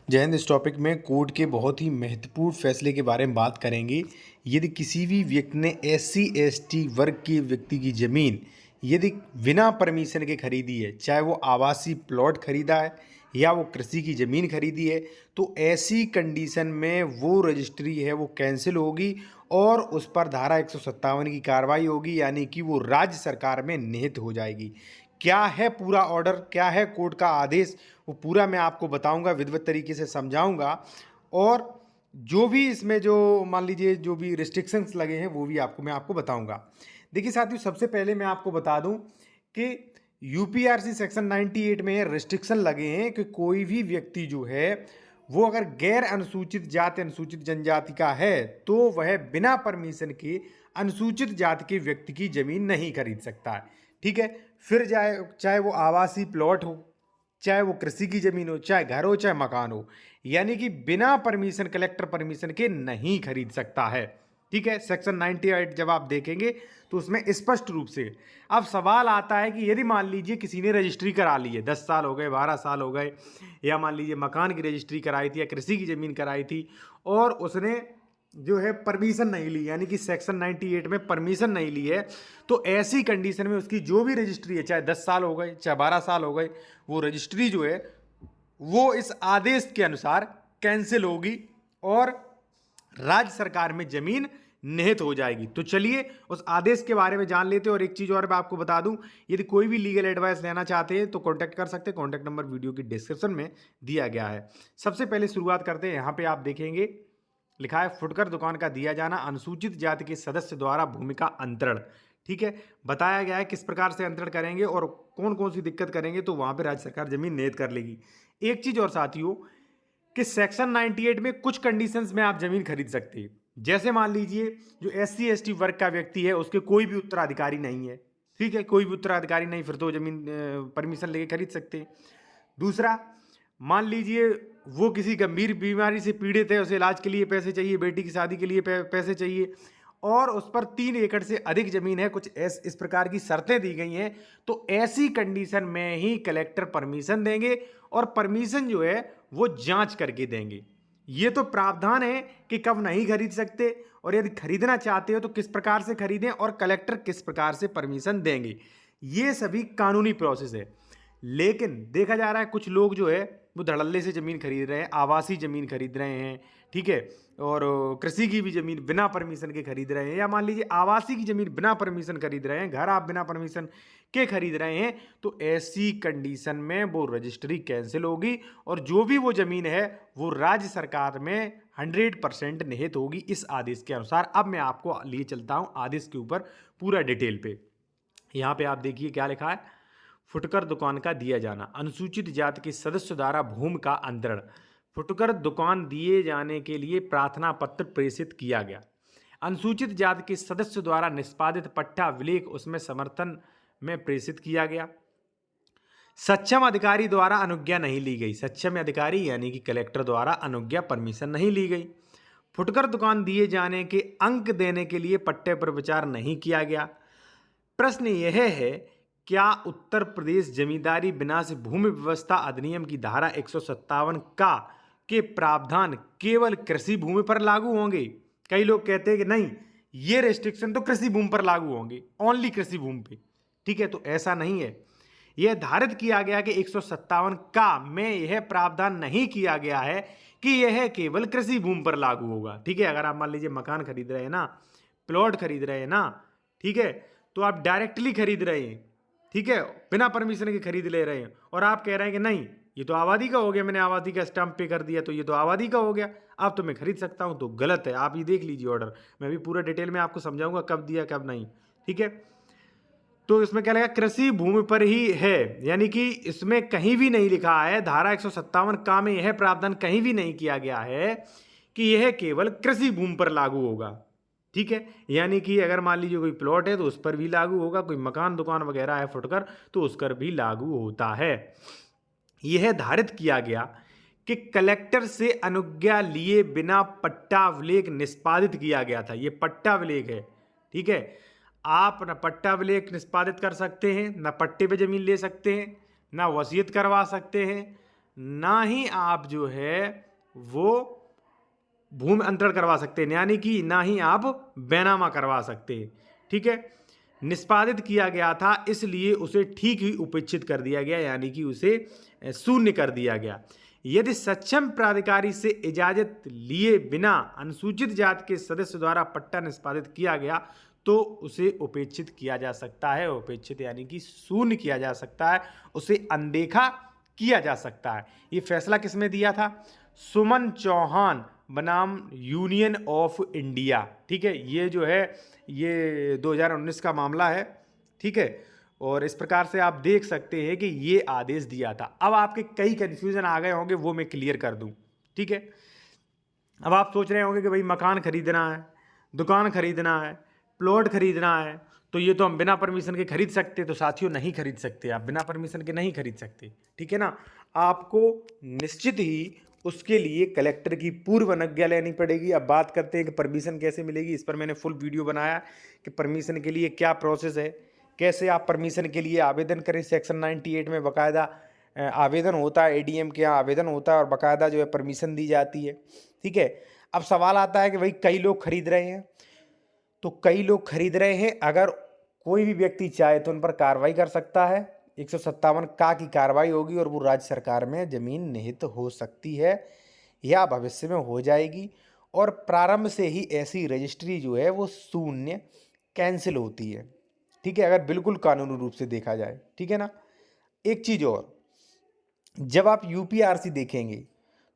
जय हिंद। इस टॉपिक में कोर्ट के बहुत ही महत्वपूर्ण फैसले के बारे में बात करेंगे। यदि किसी भी व्यक्ति ने SC ST वर्ग के व्यक्ति की ज़मीन यदि बिना परमिशन के खरीदी है, चाहे वो आवासीय प्लॉट खरीदा है या वो कृषि की ज़मीन खरीदी है, तो ऐसी कंडीशन में वो रजिस्ट्री है वो कैंसिल होगी और उस पर धारा 157 की कार्रवाई होगी, यानी कि वो राज्य सरकार में निहित हो जाएगी। क्या है पूरा ऑर्डर, क्या है कोर्ट का आदेश, वो पूरा मैं आपको बताऊंगा, विधिवत तरीके से समझाऊंगा। और जो भी इसमें जो मान लीजिए जो भी रिस्ट्रिक्शंस लगे हैं वो भी मैं आपको बताऊंगा। देखिए साथियों, सबसे पहले मैं आपको बता दूं कि UPRC सेक्शन 98 में रिस्ट्रिक्शन लगे हैं कि कोई भी व्यक्ति जो है वो अगर गैर अनुसूचित जाति अनुसूचित जनजाति का है तो वह बिना परमिशन के अनुसूचित जाति के व्यक्ति की जमीन नहीं खरीद सकता है। ठीक है, फिर चाहे वो आवासीय प्लॉट हो, चाहे वो कृषि की जमीन हो, चाहे घर हो, चाहे मकान हो, यानी कि बिना परमिशन, कलेक्टर परमिशन के नहीं खरीद सकता है। ठीक है, सेक्शन 98 जब आप देखेंगे तो उसमें स्पष्ट रूप से अब सवाल आता है कि यदि मान लीजिए किसी ने रजिस्ट्री करा ली है, 10 साल हो गए, 12 साल हो गए, या मान लीजिए मकान की रजिस्ट्री कराई थी या कृषि की जमीन कराई थी और उसने जो है परमिशन नहीं ली, यानी कि सेक्शन 98 में परमिशन नहीं ली है, तो ऐसी कंडीशन में उसकी जो भी रजिस्ट्री है, चाहे 10 साल हो गए, चाहे 12 साल हो गए, वो रजिस्ट्री जो है वो इस आदेश के अनुसार कैंसिल होगी और राज्य सरकार में जमीन निहित हो जाएगी। तो चलिए उस आदेश के बारे में जान लेते हैं। और एक चीज और मैं आपको बता दूं, यदि कोई भी लीगल एडवाइस लेना चाहते हैं तो कांटेक्ट कर सकते हैं। कांटेक्ट नंबर वीडियो की डिस्क्रिप्शन में दिया गया है। सबसे पहले शुरुआत करते हैं। यहाँ पे आप देखेंगे लिखा है फुटकर दुकान का दिया जाना अनुसूचित जाति के सदस्य द्वारा भूमि का अंतरण। ठीक है, बताया गया है किस प्रकार से अंतरण करेंगे और कौन कौन सी दिक्कत करेंगे तो वहां पे राज्य सरकार जमीन निहित कर लेगी। एक चीज और साथियों कि सेक्शन 98 में कुछ कंडीशंस में आप जमीन खरीद सकते हैं। जैसे मान लीजिए जो SC ST वर्ग का व्यक्ति है उसके कोई भी उत्तराधिकारी नहीं है। ठीक है, कोई भी उत्तराधिकारी नहीं, फिर तो जमीन परमिशन लेके खरीद सकते हैं। दूसरा, मान लीजिए वो किसी गंभीर बीमारी से पीड़ित है, उसे इलाज के लिए पैसे चाहिए, बेटी की शादी के लिए पैसे चाहिए और उस पर 3 एकड़ से अधिक जमीन है, कुछ इस प्रकार की शर्तें दी गई हैं, तो ऐसी कंडीशन में ही कलेक्टर परमिशन देंगे और परमिशन जो है वो जांच करके देंगे। ये तो प्रावधान है कि कब नहीं खरीद सकते और यदि खरीदना चाहते हो तो किस प्रकार से खरीदें और कलेक्टर किस प्रकार से परमिशन देंगे। ये सभी कानूनी प्रोसेस है। लेकिन देखा जा रहा है कुछ लोग जो है वो धड़ल्ले से जमीन खरीद रहे हैं, आवासीय जमीन खरीद रहे हैं, ठीक है, और कृषि की भी जमीन बिना परमिशन के खरीद रहे हैं, या मान लीजिए आवासीय की जमीन बिना परमिशन खरीद रहे हैं, घर आप बिना परमिशन के खरीद रहे हैं, तो ऐसी कंडीशन में वो रजिस्ट्री कैंसिल होगी और जो भी वो जमीन है वो राज्य सरकार में 100% निहित होगी इस आदेश के अनुसार। अब मैं आपको लिए चलता हूं आदेश के ऊपर पूरा डिटेल पे। यहाँ पे आप देखिए क्या लिखा है, फुटकर दुकान का दिया जाना अनुसूचित जाति के सदस्य द्वारा भूमि का अंतरण। फुटकर दुकान दिए जाने के लिए प्रार्थना पत्र प्रेषित किया गया। अनुसूचित जाति के सदस्य द्वारा निष्पादित पट्टा विलेख उसमें समर्थन में प्रेषित किया गया। सक्षम अधिकारी द्वारा अनुज्ञा नहीं ली गई। सक्षम अधिकारी यानी कि कलेक्टर द्वारा अनुज्ञा परमिशन नहीं ली गई। फुटकर दुकान दिए जाने के अंक देने के लिए पट्टे पर विचार नहीं किया गया। प्रश्न यह है, क्या उत्तर प्रदेश जमींदारी विनाश भूमि व्यवस्था अधिनियम की धारा 157 का के प्रावधान केवल कृषि भूमि पर लागू होंगे? कई लोग कहते हैं कि नहीं, ये रेस्ट्रिक्शन तो कृषि भूमि पर लागू होंगे, ओनली कृषि भूमि पे। ठीक है, तो ऐसा नहीं है। यह धारित किया गया कि 157 का में यह प्रावधान नहीं किया गया है कि यह केवल कृषि भूमि पर लागू होगा। ठीक है, अगर आप मान लीजिए मकान खरीद रहे हैं ना, प्लॉट खरीद रहे हैं ना, ठीक है, तो आप डायरेक्टली खरीद रहे हैं, ठीक है, बिना परमिशन के खरीद ले रहे हैं और आप कह रहे हैं कि नहीं ये तो आबादी का हो गया, मैंने आबादी का स्टाम्प पे कर दिया तो ये तो आबादी का हो गया, अब तो मैं खरीद सकता हूं, तो गलत है। आप ये देख लीजिए ऑर्डर, मैं भी पूरा डिटेल में आपको समझाऊंगा कब दिया कब नहीं। ठीक है, तो इसमें क्या लगा, कृषि भूमि पर ही है, यानी कि इसमें कहीं भी नहीं लिखा है, धारा 157 का में यह प्रावधान कहीं भी नहीं किया गया है कि यह केवल कृषि भूमि पर लागू होगा। ठीक है, यानी कि अगर मान लीजिए कोई प्लॉट है तो उस पर भी लागू होगा, कोई मकान दुकान वगैरह है फुटकर तो उस पर भी लागू होता है। यह धारित किया गया कि कलेक्टर से अनुज्ञा लिए बिना पट्टा विलेख निष्पादित किया गया था। यह पट्टा विलेख है। ठीक है, आप न पट्टा विलेख निष्पादित कर सकते हैं, न पट्टे पे जमीन ले सकते हैं, ना वसीयत करवा सकते हैं, ना ही आप जो है वो भूमि अंतरण करवा सकते हैं, यानी कि ना ही आप बैनामा करवा सकते हैं। ठीक है, निष्पादित किया गया था इसलिए उसे ठीक ही उपेक्षित कर दिया गया, यानी कि उसे शून्य कर दिया गया। यदि सक्षम प्राधिकारी से इजाजत लिए बिना अनुसूचित जाति के सदस्य द्वारा पट्टा निष्पादित किया गया तो उसे उपेक्षित किया जा सकता है। उपेक्षित यानी कि शून्य किया जा सकता है, उसे अनदेखा किया जा सकता है। ये फैसला किसने दिया था? सुमन चौहान बनाम यूनियन ऑफ इंडिया। ठीक है, ये जो है ये 2019 का मामला है। ठीक है, और इस प्रकार से आप देख सकते हैं कि ये आदेश दिया था। अब आपके कई कन्फ्यूजन आ गए होंगे, वो मैं क्लियर कर दूं। ठीक है, अब आप सोच रहे होंगे कि भाई मकान खरीदना है, दुकान खरीदना है, प्लॉट खरीदना है, तो ये तो हम बिना परमिशन के खरीद सकते। तो साथियों नहीं खरीद सकते, आप बिना परमिशन के नहीं खरीद सकते। ठीक है ना, आपको निश्चित ही उसके लिए कलेक्टर की पूर्व अनुज्ञा लेनी पड़ेगी। अब बात करते हैं कि परमिशन कैसे मिलेगी। इस पर मैंने फुल वीडियो बनाया कि परमिशन के लिए क्या प्रोसेस है, कैसे आप परमिशन के लिए आवेदन करें। सेक्शन 98 में बाकायदा आवेदन होता है, एडीएम के यहाँ आवेदन होता है और बाकायदा जो है परमिशन दी जाती है। ठीक है, अब सवाल आता है कि भाई कई लोग खरीद रहे हैं, तो कई लोग खरीद रहे हैं, अगर कोई भी व्यक्ति चाहे तो उन पर कार्रवाई कर सकता है। 157 का की कार्रवाई होगी और वो राज्य सरकार में जमीन निहित हो सकती है या भविष्य में हो जाएगी। और प्रारंभ से ही ऐसी रजिस्ट्री जो है वो शून्य कैंसिल होती है। ठीक है, अगर बिल्कुल कानूनी रूप से देखा जाए। ठीक है ना, एक चीज और, जब आप यूपीआरसी देखेंगे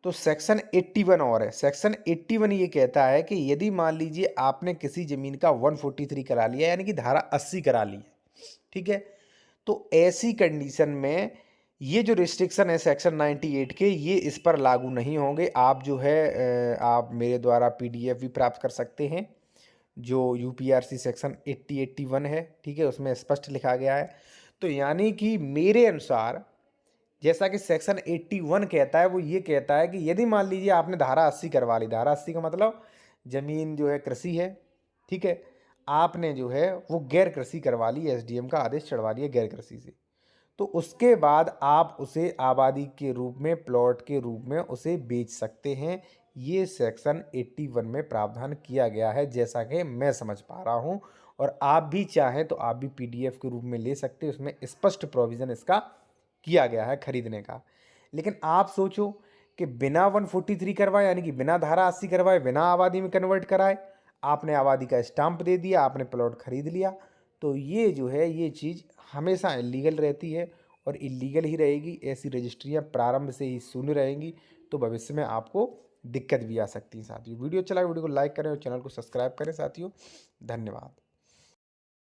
तो सेक्शन 81 और है। सेक्शन 81 ये कहता है कि यदि मान लीजिए आपने किसी जमीन का 143 करा लिया, यानी कि धारा 80 करा ली है। ठीक है, तो ऐसी कंडीशन में ये जो रिस्ट्रिक्शन है सेक्शन 98 के, ये इस पर लागू नहीं होंगे। आप जो है आप मेरे द्वारा पीडीएफ भी प्राप्त कर सकते हैं जो यूपीआरसी सेक्शन 81 है। ठीक है, उसमें स्पष्ट लिखा गया है। तो यानी कि मेरे अनुसार जैसा कि सेक्शन 81 कहता है, वो ये कहता है कि यदि मान लीजिए आपने धारा 80 करवा ली, धारा 80 का मतलब जमीन जो है कृषि है। ठीक है, आपने जो है वो गैर कृषि करवा ली, एसडीएम का आदेश चढ़वा लिया गैर कृषि से, तो उसके बाद आप उसे आबादी के रूप में, प्लॉट के रूप में उसे बेच सकते हैं। ये सेक्शन 81 में प्रावधान किया गया है, जैसा कि मैं समझ पा रहा हूँ। और आप भी चाहें तो आप भी पीडीएफ के रूप में ले सकते हैं, उसमें स्पष्ट प्रोविज़न इसका किया गया है खरीदने का। लेकिन आप सोचो कि बिना 143 करवाए, यानी कि बिना धारा 80 करवाए, बिना आबादी में कन्वर्ट कराए, आपने आबादी का स्टाम्प दे दिया, आपने प्लॉट खरीद लिया, तो ये जो है ये चीज़ हमेशा इलीगल रहती है और इलीगल ही रहेगी। ऐसी रजिस्ट्रियाँ प्रारंभ से ही शून्य रहेंगी, तो भविष्य में आपको दिक्कत भी आ सकती है। साथियों, वीडियो अच्छा लगा वीडियो को लाइक करें और चैनल को सब्सक्राइब करें। साथियों, धन्यवाद।